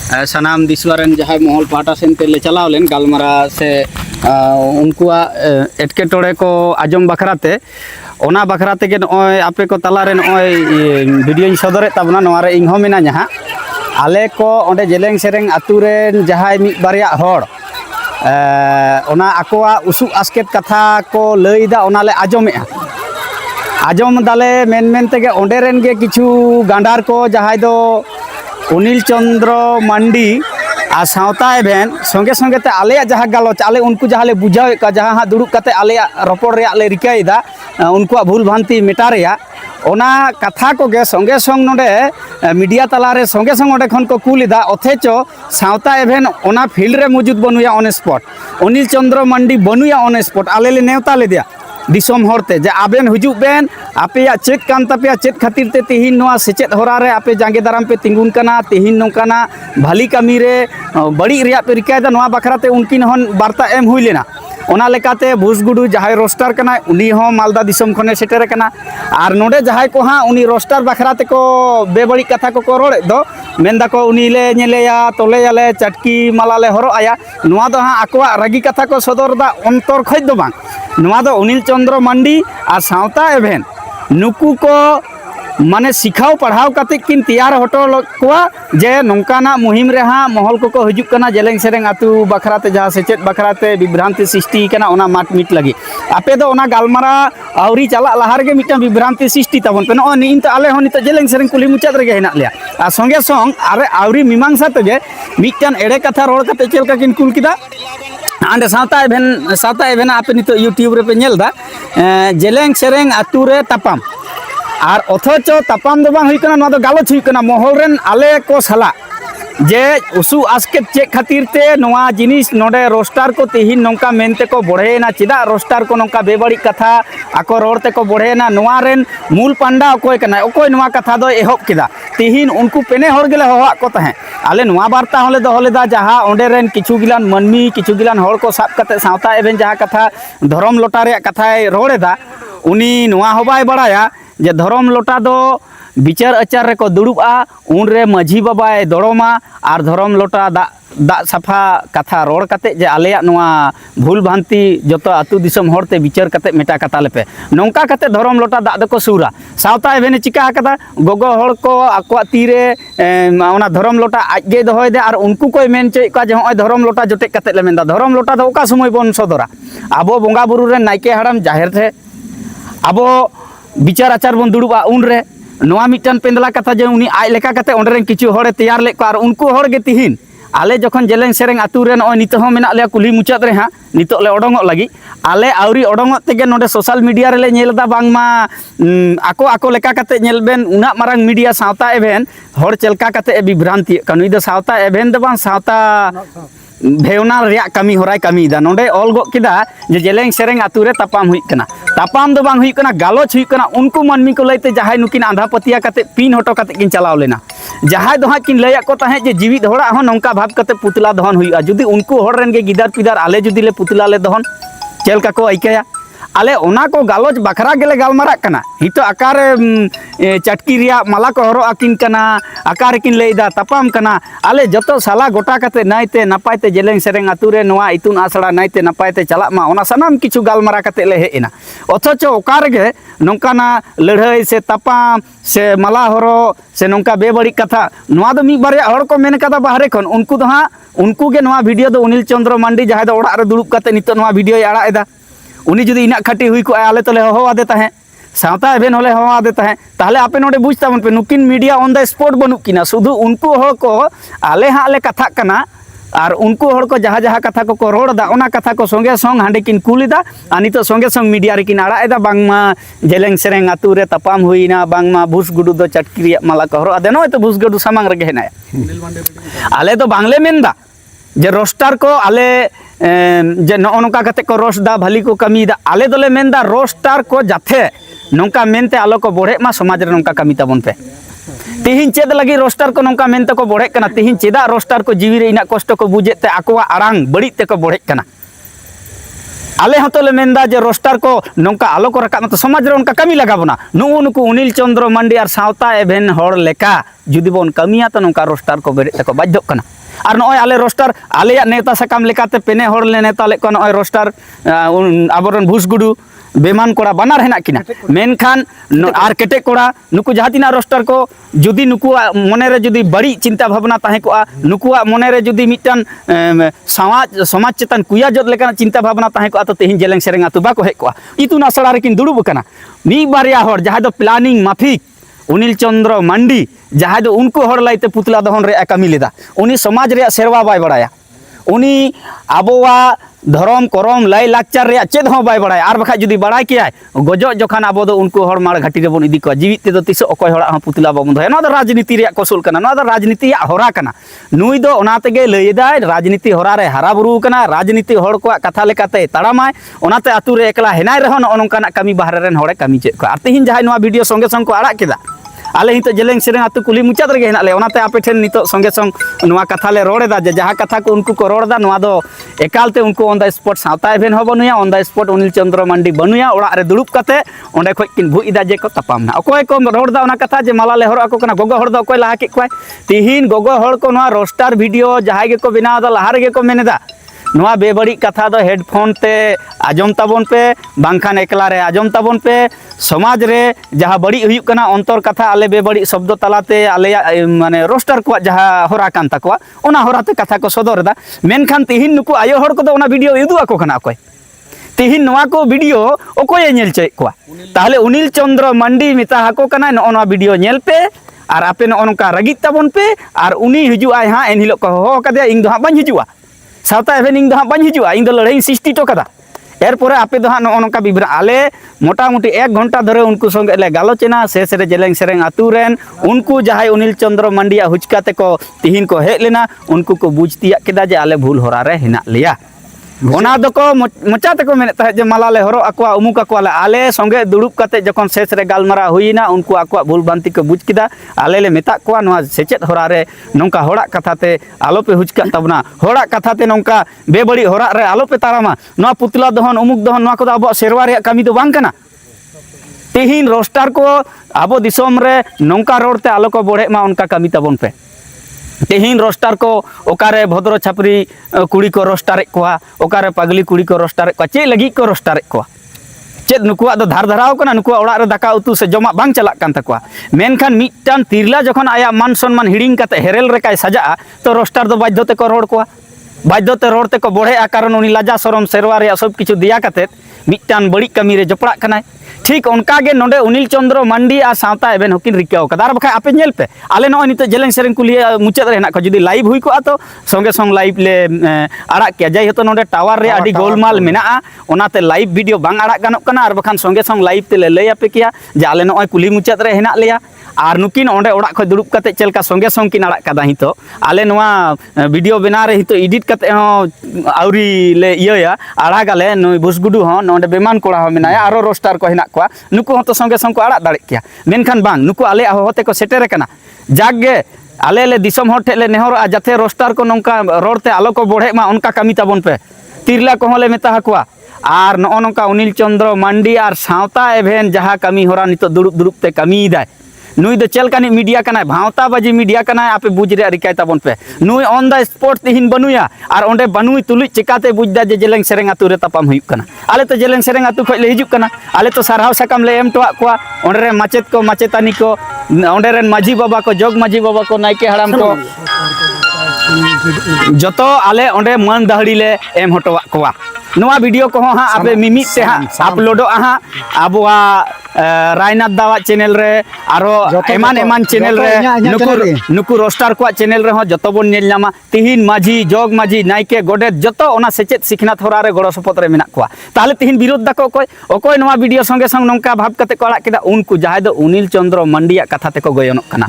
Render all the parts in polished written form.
सानाम दिसवारेन जहां महल पाटा सेनते ले चलाव लेन गालमारा से उनकुआ एटकेटोड़े को आजम बखराते ओना बखराते के नय आपे को तलारे नय वीडियो सदरे तबना नवारे इनहो मेना जहां आले को ओंडे जेलेंग सेरेंग आतुरेन जहां मि बारिया होड़ ओना आकोआ उसु आस्केत कथा को लईदा ओनाले आजमेआ आजम दाले मेन मेन तेगे ओंडेरेन गे किछु गांडार को जहां दो अनिल चंद्र मांडी आ सावता एभेन संगे संगे ते आले जहां गालोच आले उनको जहां ले बुझाव का जहां हा दुड़ुब कते आले रपड़ रे ले रिकायदा उनको भूल भ्रांति मेटा रेया ओना कथा को गे संगे संग नोडे मीडिया तलारे संगे संग ओडे खन को कुलिदा अथेचो सावता एभेन ओना फील्ड रे मौजूद बनुया ऑन स्पॉट अनिल चंद्र मांडी बनुया ऑन स्पॉट आले ले नेवता ले दिया दिसोम होरते जे आबेन हुजू बेन आपे चेक कान तपया चेक खातिर ते तिहिन नोआ सेचेत होरा रे आपे जांगे दाराम पे तिंगुन कना तिहिन नोकाना भाली कमी रे बड़ी रिया पे रिकायदा नोआ बखराते उनकिन हन वार्ता एम हुई लेना ओना लेकाते भूसगुडू जहां रोस्टर कना उनी हो मालदा दिसोम खने सेटेर कना आर नोडे जहां को हां उनी रोस्टर बखराते को बेबड़ी कथा को रोड़े दो मेंदा को उनी ले नेलेया तोले याले चटकी माला ले हरो आया नोआ दो हां आकोआ रागी कथा को सदर दा अंतर खज दो बांग नोआ दो अनिल चंद्र मांडी आ सावता एभेन नुकु को माने सिखाव पढ़ाव कते किन तैयार होटो कोआ जे नोंकाना मुहिम रे हां महल को हिजुक कना जेलेंग सेरेंग आतु बखराते जहां सेचेत बखराते विभ्रांति सृष्टि कना ओना माट मिट लगी आपे दो ओना गालमारा आउरी चला लहार गे मिटा विभ्रांति सृष्टि तबन पे नो इन तो आले हो नित जेलेंग सेरेंग कुली मुचाद रे हेना लिया आ संगे संग अरे आउरी मीमांसा तगे मिटन एड़े कथा रोड कते चेलका किन कुल किदा आंडे सावता एभेन आपे नित यूट्यूब रे पे नेलदा जेलेंग सेरेंग आतु रे तापाम और अथच तापाम दो बांग हुई कना नोआ दो गालोच हुई कना महल रेन आले को सला जे उसु आस्केत चेक खातिर ते नोआ जिनिस नोडे रोस्टार को तिहिन नोंका मेनते को बढ़ेना चिदा रोस्टार को नोंका बेबड़ी कथा आको रोड़ते को बढ़ेना नोआ रेन मूल पांडा अकोय कना अकोय नोआ कथा दो एहब किदा तिहिन उनको पेने हर गेले होआ को तहे आले नोआ वार्ता होले दो होलेदा जहां ओंडे रेन किछु गिलान मनमी किछु गिलान हर को साब कते सावता एभेन जहां कथा धर्म लोटा रे कथाय रोड़ेदा उनी नोआ होबाय बड़ाया जे धर्म लोटा दो विचार आचार रे को दुड़ुबा उन रे माझी बाबाय दड़ोमा और धर्म लोटा दा साफा कथा रोड़ कते जे आलेया नोआ भूल भ्रांति जतो आतु दिसम होरते विचार कते मेटा कता लेपे नोंका कते धर्म लोटा दा दको सुरा सावता एभेन चिका कदा गोगो हड़ को आको तीरे ओना धर्म लोटा आजगे दोहय दे और उनको कोई मेन चे का जे होय धर्म लोटा जटे कते ले मेनदा धर्म लोटा दो ओका समय बन सदरा आबो बोंगा बुरु रे नायके हड़ाम जाहिर थे आबो विचार आचार बन दुड़ुबा उन रे नोआ मिटन पेंदला कथा जे उनी आय लेका कते ओंडे रेन किछु हड़े तैयार ले को और उनको हड़ गे तिहिन आले जखन जेलेंग सेरेंग आतु रे नय नित हो मेना ले कुली मुचाद रे हां नित ले ओडंगो लगी आले आउरी ओडंगो तेगे नोडे सोशल मीडिया रे ले नेलदा बांगमा आको लेका कते नेलबेन उना मारांग मीडिया सावता एभेन हड़ चेलका कते विभ्रांति कनुई दो सावता एभेन दो बांग सावता भेवना रिया कमी होराय कमीदा नोडे ऑल गो किदा जे जेलेंग सेरेंग आतु रे तापाम हुई कना तापाम दो बांग हुई कना गालोच हुई कना उनको मनमी को लैते जहाय नुकिन आंधा पतिया कते पिन हटो कते किन चलाव लेना जहाय दो हां किन लैया को ताहे जे जीवित होड़ा हो नोंका भाब कते पुतला दहन हुईआ जुदी उनको हड़ रेन गे गिदार पिदार आले जुदी ले पुतला ले दहन चेलका को आइकया आले ओना को गालोच बखरा गेले गालमारा कना हितो आकारे चटकी रिया माला को हरो आकिन कना आकारे किन लेदा तापाम कना आले जतो साला गोटा कते नायते नापायते जेलेंग सेरेंग आतु रे नोआ इतुन आसड़ा नायते नापायते चला मा ओना सनाम किछु गालमारा कते ले हेना अथच ओकार गे नोंकाना लड़ाई से तापाम से माला हरो से नोंका बेबड़ी कथा नोआ दो मी बारे हड़ को मेन कदा बाहरे खन उनको दो हां उनको गे नोआ वीडियो दो अनिल चंद्र मांडी जहां दो ओड़ा रे दुड़ुब कते नितो नोआ वीडियो आड़ा एदा उनी जुदी इना खाटी हुई को आले तले हो आदे ताहे सावता एभेन होले हो आदे ताहे ताहले आपे नोडे बुझता मन पे नुकिन मीडिया ऑन द स्पॉट बनु किना सुधु उनको हो को आले हां ले कथा कना और उनको हड़ को जहां जहां कथा को रोड़ा ओना कथा को संगे संग हांडे किन कुलिदा आनी तो संगे संग मीडिया रे किन आड़ा एदा बांगमा जेलेंग सेरेंग आतु रे तापाम हुईना बांगमा भूस गुडू दो चटकी रिया माला को हरो आदे नय तो भूस गुडू सामांग रे गेना आले तो बांगले मेनदा जे रोस्टार को आले जे नोका कते को रोस्दा भली को कमीदा आले दोले मेनदा रोस्टार को जाथे नोका मेनते आलो को बढ़े मा समाज रे नोका कमी ताबन पे तिहिन चेद लगी रोस्टार को नोका मेनते को बढ़े कना तिहिन चेदा रोस्टार को जीवी रे इना कष्ट को बुझे ते आकोवा आरांग बड़ी ते को बढ़े कना आले हतो ले मेंदा जे रोस्टार को नौका आलो को रकाब मत समाज रे उनका कमी लगाबना नुकु अनिल चंद्र मांडी और सावता एभेन हर लेका जुदी बोन कमिया तो नौका रोस्टार को बेरे तको बाध्य कना और नय आले रोस्टार आले नेता सकाम लेकाते पेने हर ले नेता ले को नय रोस्टार आबरन भूसगुडू बेमान कोड़ा बनार हेना किना मेनखान आर केटे कोड़ा नुकु जहातिना रोस्टार को जुदी नुकु मने रे जुदी बड़ी चिंता भावना ताहे को नुकु मने रे जुदी मिटन समाज चेतन कुया जत लेकाना चिंता भावना ताहे को तो तेहिन जेलेंग सेरेंग आतु बाको हे को इतुन आसड़ा रेकिन दुड़ुब कना मी बारिया हर जहां दो प्लानिंग माफिक अनिल चंद्र मांडी जहां दो उनको हर लाइते पुतला दहन रे कामी लेदा उनी समाज रे सेरवा बाय बड़ाया उनी आबोवा धर्म करम लाई लाचार रे चेद हो बाय बड़ाया आर बखा जुदी बड़ाय किया गजो जखान आबो दो उनको हर मार घाटी रे बोन इदी को जीवित ते दो तिस अकय हड़ा ह पुतला बाबन दो ना दो राजनीति रे कौशल कना ना दो राजनीति होरा कना नुई दो ओना तेगे लैदा राजनीति होरा रे हारा बुरु कना राजनीति हड़ को कथा लेकाते ताड़ामाय ओनाते आतु रे एकला हेनाय रहो नोनकाना कमी बाहर रेन हड़े कमी चेद को आर तेहिन जहाय नोआ वीडियो संगे संग को आड़ा केदा आले हित जेलेंग सेरेंग आतु कुली मुचाद रे हेना ले ओनाते आपे ठेन नितो संगे संग नोआ कथा ले रोड़ेदा जे जहां कथा को उनको को रोड़दा नोआ दो एकालते उनको ऑन द स्पॉट सावता एभेन हो बनुया on the spot Anil Chandra Mandi बनुया ओड़ा रे दुड़ुब कते ओंडे खय किन भुइदा जे को तपामना अकोय को रोड़दा ओना कथा जे माला ले हरो को कना गोगो हड़ दो अकोय लाहा के कोय तिहिन गोगो हड़ को नोआ रोस्टार वीडियो जहाय गे को बनावदा लाहा रे गे को मेनेदा नोआ बेबड़ी कथा दो हेडफोन ते आजम ताबन पे बांखान एकला रे आजम ताबन पे समाज रे जहाँ बड़ी हुई कना अंतर कथा आले बेबड़ी शब्द तालाते आले माने रोस्टार को जहाँ होरा कान तकवा ओना होराते कथा को सदरदा मेनखान तिहिन नुकु आयो हड़ को दो ओना वीडियो इदु आको कना अकोय तिहिन नोआ को वीडियो अकोय नेल चय कोआ ताहले अनिल चंद्र मांडी मिता हाको कना नोआ वीडियो नेल पे और आपे नोनका रगित ताबन पे और उनी हिजु आय हां एन हिलो को हो कदे इंग दो हां बाñ हिजुआ सावता एभेन इंग दो हां बाñ हिजुआ इंग दो लड़ाई सृष्टि तो कदा एरपर आपे दो हां नोनका बिब्रा आले मोटामुटी 1 घंटा धरे उनको संगे ले गालोचना शेष रे जेलेंग सेरेंग आतु रेन उनको जहाय अनिल चंद्र मांडिया हुचकाते को तिहिन को हेज लेना उनको को बुझतिया केदा जे आले भूल होरा रे हिना लिया ओना दको मोचा तको मेने ताहे जे माला ले हरो अकवा उमुक अकवा ले आले संगे दुड़ुब कते जखन शेष रे गालमारा हुईना उनको अकवा भूल बांति को बुझ किदा आले ले मेता कोआ नोआ सेचेत होरा रे नोंका होड़ा कथाते आलो पे हुचका तबना होड़ा कथाते नोंका बेबड़ी होरा रे आलो पे तारामा नोआ पुतला दहन उमुक दहन नोआ को अब सेरवा रे कमी दो बांग कना तिहिन रोस्टार को आबो दिसोम रे नोंका रोडते आलो को बढ़े मा उनका कमी तबन पे तेहिन रोस्टार को ओकारे भद्र छापरी कुड़ी को रोस्टार कोआ ओकारे पगली कुड़ी को रोस्टार को चे लगी को रोस्टार कोआ चेद नुकुआ दो धार धराव कना नुकुआ ओड़ा रे दाका उतु से जमा बांग चलाक कान तकोआ मेनखान मिटटान तिरला जखन आया मान सम्मान हिडिंग कते हेरेल रे काय सजा तो रोस्टार दो बाध्यते को रोड कोआ बाध्यते रोडते को बढ़े कारण उनी लाजा शरम सेरवा रे सब किछु दिया कते मिटटान बड़ी कमी रे जपड़ा कनाय ठीक उनका गे नोडे अनिल चंद्र मांडी और सावता एभेन हकिन रिकाव कदा आर बखा आपे नेल पे आले नय नित जेलेंग सेरेंग कुलिया मुचाद रे हेना को जुदी लाइव हुई को तो संगे संग लाइव ले आड़ा के जाय हतो नोडे टावर रे आडी गोलमाल मेना ओनाते लाइव वीडियो बांग आड़ा गानोक कना आर बखान संगे संग लाइव ते ले लय आपे किया जे आले नय कुली मुचाद रे हेना लेया और नुकिन ओंडे ओड़ा खय दुड़ुब कते चेलका संगे संग किन आड़ा कदा हितो आले नोआ वीडियो बना रे हितो एडिट कते हो आउरी ले इया आड़ा गाले नय भुसगुडू हो नोडे बेमान कोड़ा हो मेनाया आरो रोस्टार को हेना को नुकु हतो संगे संग को आड़ा दाड़े किया मेनखान बांग नुकु आले होते को सेटेर कना जागे आले ले दिसम हर ठेले नेहर जाते रोस्टार को नोंका रोडते आलो को बढ़े मा उनका कमी ताबन पे तिरला को ले मेता हकुआ और नो नोंका अनिल चंद्र मांडी और सावता एभेन जहाँ कमी होरा नितो दुड़ुब दुड़ुब ते कमी दाय नुई दो चलकानी मीडिया कना भावता बाजी मीडिया कना आपे बुझ रे रिकाय ताबन पे नुई ऑन द स्पॉट तिहिन बनुया और ओंडे बनुई तुलुई चिकाते बुझदा जे जेलेंग सेरेंग आतु रे तापाम हुई कना आले तो जेलेंग सेरेंग आतु खय ले हिजुक कना आले तो सारहाव साकाम ले एम टोआ कोआ ओंडे रे माचेत को माचेतानी को ओंडे रेन माझी बाबा को जोग माझी बाबा को नायके हराम को जतो आले ओंडे मन दहड़ी ले एम हटवा कोआ नोआ वीडियो को हाँ आपे मिमित से हाँ अपलोडो हाँ आबुआ रायनाथ दावा चैनल रे आरो एमान एमान चैनल रे नुकु रोस्टार को चैनल रे हो जतो बन नेल नामा तिहिन माझी जोग माझी नायके गोडेत जतो ओना सेचेत सिखनात होरा रे गड़ो सपत रे मेना कोआ ताहले तिहिन विरोध दाको ओकोय नोआ वीडियो संगे संग नोंका भाब कते को आड़ा केदा उनको जहाय दो अनिल चंद्र मांडिया कथा ते को गयनक कना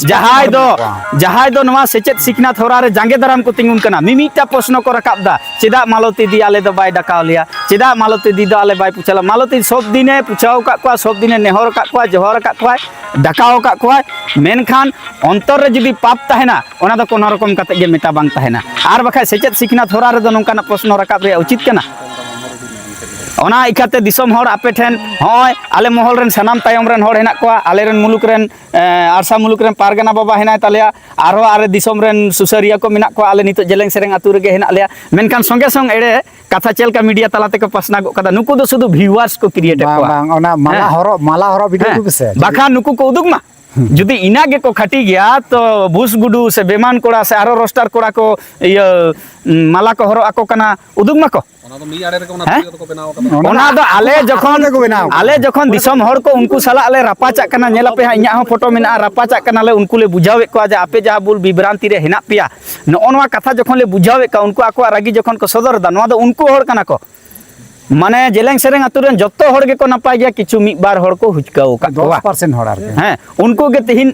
जहाय दो नोआ सेचेत सिखनात होरा रे जांगे दाराम को तिंगुन कना मिमिटा प्रश्न को रकाबदा चेदा मालती दी आले दो बाय डाकाव लिया चेदा मालती दी दो आले बाय पुछला मालती सब दिने पुछाव का को सब दिने नेहर का को जोहर का को डाकाव का को मेनखान अंतर रे जुदी पाप तहना ओना दो कोनो रकम कते गे मेटा बांग तहना आर बखा सेचेत सिखनात होरा रे दो नोंकाना प्रश्न रकाब रे उचित कना ᱚᱱᱟ ᱤᱠᱷᱟᱹᱛᱮ ᱫᱤᱥᱚᱢ ᱦᱚᱲ ᱟᱯᱮ ᱴᱷᱮᱱ ᱦᱚᱸᱜᱼᱚᱭ ᱟᱞᱮ ᱢᱚᱦᱚᱞ ᱨᱮᱱ ᱥᱟᱱᱟᱢ ᱛᱟᱭᱚᱢ ᱨᱮᱱ ᱦᱚᱲ ᱦᱮᱱᱟᱜ ᱠᱚᱣᱟ, ᱟᱞᱮᱨᱮᱱ ᱢᱩᱞᱩᱠ ᱨᱮᱱ ᱟᱨᱥᱟ ᱢᱩᱞᱩᱠ ᱨᱮᱱ ᱯᱟᱨᱜᱟᱱᱟ ᱵᱟᱵᱟ ᱦᱮᱱᱟᱭ ᱛᱟᱞᱮᱭᱟ, ᱟᱨᱦᱚᱸ ᱟᱞᱮ ᱫᱤᱥᱚᱢ ᱨᱮᱱ ᱥᱩᱥᱟᱹᱨᱤᱭᱟᱹ ᱠᱚ ᱢᱮᱱᱟᱜ ᱠᱚᱣᱟ, ᱟᱞᱮ ᱱᱤᱛᱚᱜ ᱡᱮᱞᱮᱧ ᱥᱮᱨᱮᱧ ᱟᱹᱛᱩ ᱨᱮᱜᱮ ᱦᱮᱱᱟᱜ ᱞᱮᱭᱟ, ᱢᱮᱱᱠᱷᱟᱱ ᱥᱚᱸᱜᱮ ᱥᱚᱝ ᱮᱲᱮ ᱠᱟᱛᱷᱟ ᱪᱮᱫ ᱞᱮᱠᱟ ᱢᱤᱰᱤᱭᱟ ᱛᱟᱞᱟ ᱛᱮᱠᱚ ᱯᱟᱥᱱᱟᱣ ᱜᱚᱫ ᱠᱟᱫᱟ, ᱱᱩᱠᱩ ᱫᱚ ᱥᱩᱫᱷᱩ ᱵᱷᱤউয়ার্স ᱠᱚ ᱠᱨᱤᱭᱮᱴ ᱮᱫ ᱠᱚᱣᱟ, ᱵᱟᱝ ᱚᱱᱟ ᱢᱟᱞᱟ ᱦᱚᱨᱚᱜ ᱵᱷᱤᱰᱤᱭᱳ ᱩᱫᱩᱜ ᱯᱮᱥᱮ, ᱵᱟᱠᱷᱟᱱ ᱱᱩᱠᱩ ᱠᱚ ᱩᱫᱩᱜ ᱢᱟ ᱡᱩᱫᱤ ᱤᱱᱟᱹ ᱜᱮᱠᱚ ᱠᱷᱟᱹᱴᱤ ᱜᱮᱭᱟ ᱛᱚ ᱵᱷᱩᱥ ᱜᱩᱰᱩ ᱥᱮ ᱵᱮᱢᱟᱱ ᱠᱚᱲᱟ ᱥᱮ ᱟᱨᱚ ᱨᱳᱥᱴᱟᱨ ᱠᱚᱲᱟ ᱠᱚ ᱤᱭᱟᱹ ᱢᱟᱞᱟ ᱠᱚ ᱦᱚᱨᱚᱜ ᱟᱠᱚ ᱠᱟᱱᱟ, ᱩᱫᱩᱜ ᱢᱟᱠᱚ। ᱚᱱᱟ ᱫᱚ ᱟᱞᱮ ᱡᱚᱠᱷᱚᱱ ᱫᱤᱥᱚᱢ ᱦᱚᱲ ᱠᱚ ᱩᱱᱠᱩ ᱥᱟᱞᱟᱜ ᱞᱮ ᱨᱟᱯᱟᱪᱟᱜ ᱠᱟᱱᱟ, ᱧᱮᱞᱟᱯᱮ ᱦᱟᱸᱜ ᱤᱧᱟᱹᱜ ᱦᱚᱸ ᱯᱷᱳᱴᱳ ᱢᱮᱱᱟᱜᱼᱟ, ᱨᱟᱯᱟᱪᱟᱜ ᱠᱟᱱᱟᱞᱮ, ᱩᱱᱠᱩ ᱞᱮ ᱵᱩᱡᱷᱟᱹᱣᱮᱫ ᱠᱚᱣᱟ ᱡᱮ ᱟᱯᱮ ᱡᱟᱦᱟᱸ ᱵᱩᱞ ᱵᱤᱵᱽᱨᱟᱱᱛᱤ ᱨᱮ ᱦᱮᱱᱟᱜ ᱯᱮᱭᱟ, ᱱᱚᱜᱼᱚ ᱱᱚᱣᱟ ᱠᱟᱛᱷᱟ ᱡᱚᱠᱷᱚᱱ ᱞᱮ ᱵᱩᱡᱷᱟᱹᱣᱮᱫ ᱠᱚᱣᱟ, ᱩᱱᱠᱩ ᱟᱠᱚᱣᱟᱜ ᱨᱟᱹᱜᱤ ᱡᱚᱠᱷᱚᱱ ᱠᱚ ᱥᱚᱫᱚᱨᱫᱟ, ᱱᱚᱣᱟ ᱫᱚ ᱩᱱᱠᱩ ᱦᱚᱲ ᱠᱟᱱᱟ ᱠᱚ, ᱢᱟᱱᱮ ᱡᱮᱞᱮᱧ ᱥᱮᱨᱮᱧ ᱟᱹᱛᱩ ᱨᱮᱱ ᱡᱚᱛᱚ ᱦᱚᱲ ᱜᱮᱠᱚ ᱱᱟᱯᱟᱭ ᱜᱮᱭᱟ, ᱠᱤᱪᱷᱩ ᱢᱤᱫ ᱵᱟᱨ ᱦᱚᱲ ᱠᱚ ᱦᱩᱪᱠᱟᱹᱣ ᱟᱠᱟᱫ ᱠᱚᱣᱟ 10% ᱦᱚᱲ ᱟᱨᱠᱤ, ᱦᱮᱸ, ᱩᱱᱠᱩ ᱜᱮ ᱛᱤᱦᱤᱧ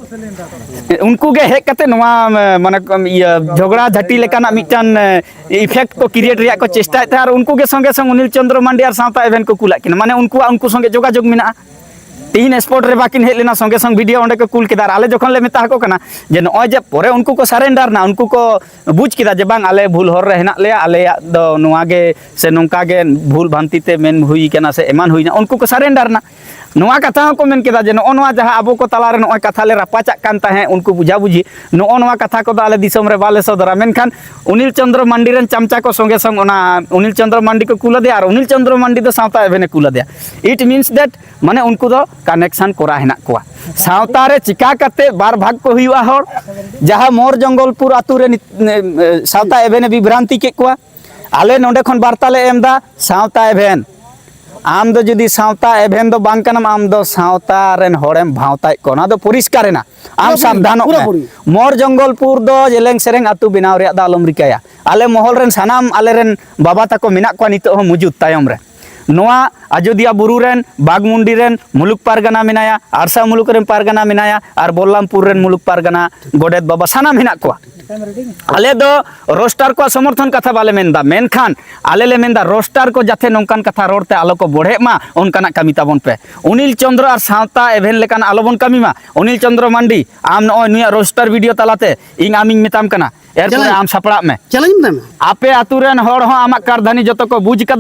ᱩᱱᱠᱩ ᱜᱮ ᱦᱮᱡ ᱠᱟᱛᱮ ᱱᱚᱣᱟ ᱢᱟᱱᱮ ᱤᱭᱟᱹ ᱡᱷᱚᱜᱽᱲᱟ ᱡᱷᱟᱹᱴᱤ ᱞᱮᱠᱟᱱᱟᱜ ᱢᱤᱫᱴᱟᱱ ᱤᱯᱷᱮᱠᱴ ᱠᱚ ᱠᱨᱤᱭᱮᱴ ᱨᱮᱭᱟᱜ ᱠᱚ ᱪᱮᱥᱴᱟᱭᱮᱫ ᱛᱟᱦᱮᱸ, ᱟᱨ ᱩᱱᱠᱩ ᱜᱮ ᱥᱚᱸᱜᱮ ᱥᱚᱝ ᱚᱱᱤᱞ ᱪᱚᱱᱫᱨᱚ ᱢᱟᱱᱰᱤ ᱟᱨ ᱥᱟᱶᱛᱟ ᱮᱵᱷᱮᱱ ko ᱠᱩᱞᱟᱫ ᱠᱤᱱᱟ, ᱢᱟᱱᱮ ᱩᱱᱠᱩᱣᱟᱜ ᱩᱱᱠᱩ ᱥᱚᱸᱜᱮ ᱡᱳᱜᱟᱡᱳᱜᱽ ᱢᱮᱱᱟᱜᱼᱟ। ᱛᱤᱦᱤᱧ ᱥᱯᱚᱴ ᱨᱮ ᱵᱟᱠᱤᱱ ᱦᱮᱡ ᱞᱮᱱᱟ, ᱥᱚᱸᱜᱮ ᱥᱚᱝ ᱵᱷᱤᱰᱤᱭᱳ ᱚᱸᱰᱮ ko ᱠᱩᱞ ᱠᱮᱫᱟ, ᱟᱨ ᱟᱞᱮ ᱡᱚᱠᱷᱚᱱ ᱞᱮ ᱢᱮᱛᱟ ᱟᱠᱚ ᱠᱟᱱᱟ ᱡᱮ ᱱᱚᱜᱼᱚᱭ ᱡᱮ ᱯᱚᱨᱮ ᱩᱱᱠᱩ ᱠᱚ ᱥᱟᱨᱮᱱᱰᱟᱨ ᱱᱟ, ᱩᱱᱠᱩ ᱠᱚ ᱵᱩᱡᱽ ᱠᱮᱫᱟ ᱡᱮ ᱵᱟᱝ ᱟᱞᱮ ᱵᱷᱩᱞ ᱦᱚᱨ ᱨᱮ ᱦᱮᱱᱟᱜ ᱞᱮᱭᱟ, ᱟᱞᱮᱭᱟᱜ ᱫᱚ ᱱᱚᱣᱟ ᱜᱮ ᱥᱮ ᱱᱚᱝᱠᱟ ᱜᱮ ᱵᱷᱩᱞ ᱵᱷᱟᱱᱛᱤ ᱛᱮ ᱢᱮᱱ ᱦᱩᱭ ᱠᱟᱱᱟ ᱥᱮ ᱮᱢᱟᱱ ᱦᱩᱭᱱᱟ, ᱩᱱᱠᱩ ko ᱥᱟᱨᱮᱱᱰᱟᱨ ᱱᱟ। ᱱᱚᱣᱟ ᱠᱟᱛᱷᱟ ᱦᱚᱸᱠᱚ ᱢᱮᱱ ᱠᱮᱫᱟ ᱡᱮ ᱱᱚᱜᱼᱚ ᱱᱚᱣᱟ ᱡᱟᱦᱟᱸ ᱟᱵᱚ ᱠᱚ ᱛᱟᱞᱟᱨᱮ ᱱᱚᱜᱼᱚᱭ ᱠᱟᱛᱷᱟ ᱞᱮ ᱨᱟᱯᱟᱪᱟᱜ ᱠᱟᱱ ᱛᱟᱦᱮᱸᱫ, ᱩᱱᱠᱩ ᱵᱩᱡᱷᱟᱹᱵᱩঝি, ᱱᱚᱜᱼᱚ ᱱᱚᱣᱟ ᱠᱟᱛᱷᱟ ᱠᱚᱫᱚ ᱟᱞᱮ ᱫᱤᱥᱚᱢ ᱨᱮ ᱵᱟᱞᱮ ᱥᱚᱫᱚᱨᱟ, ᱢᱮᱱᱠᱷᱟन ᱚᱱᱤᱞ ᱪᱚᱱᱫᱨᱚ ᱢᱟᱱᱰᱤ ᱨᱮᱱ ᱪᱟᱢᱪᱟ ᱠᱚ ᱥᱚᱸᱜᱮ ᱥᱚᱝ ᱚᱱᱟ ᱚᱱᱤᱞ ᱪᱚᱱᱫᱨᱚ ᱢᱟᱱᱰᱤ ko ᱠᱩᱞ ᱟᱫᱮᱭᱟ, ᱟᱨ ᱚᱱᱤᱞ ᱪᱚᱱᱫᱨᱚ ᱢᱟᱱᱰᱤ ᱫᱚ ᱥᱟᱶᱛᱟ ᱮᱵᱷᱮᱱᱮ ᱠᱩᱞ ᱟᱫᱮᱭᱟ। ᱤᱴ ᱢᱤᱱᱥ ᱫᱮᱴ ᱢᱟᱱᱮ ᱩᱱᱠᱩ ᱫᱚ কানেকশন করা হেনাক কোয়া, সাঁওতা রে চিকা কাতে বার ভাগ কো হুইয়া হড়, যাহা মোর জঙ্গলপুর আতু রে সাঁওতা এভেনে বিভ্রান্তি কে কোয়া, আলে নডে খন বার্তা লে এমদা সাঁওতা এভেন, আম দো যদি সাঁওতা এভেন দো বাং কানাম, আম দো সাঁওতা রেন হড়েম ভাঁওতাই কো, না দো পরিষ্কার না, আম সাবধানক মে। মোর জঙ্গলপুর দো জেলেং সেরেং আতু বিনাও রেয়াক দো আলম রিকায়া, আলে মহল রেন সানাম আলে রেন বাবা তাকো মেনাক কোয়া নিতো হᱚ মুজুদ তায়ম রে। नोआ अयोध्या बुरु रेन बागमुंडी रेन मुलुक पारगाना मेनाया, आरसा मुलुक रेन पारगाना मेनाया, और बोल्लामपुर रेन मुलुक पारगाना गोडेत बाबा सानाम हेनाक कोआ। आले दो रोस्टार को समर्थन कथा बाले मेनदा, मेनखान आले ले मेनदा रोस्टार को जाथे नोंकान कथा रोडते आलो को बढ़े मा, उनकाना कमी ताबन पे। अनिल चंद्र और सावता एभेन लेकान आलो बन कमी मा। अनिल चंद्र मांडी आम नॉय नुया रोस्टार वीडियो तालाते इंग आमिंग मेताम कना, एरपरे आम सापड़ा में आपे आतु रेन हर हो आमा कारधानी जतो को बुझ कदा।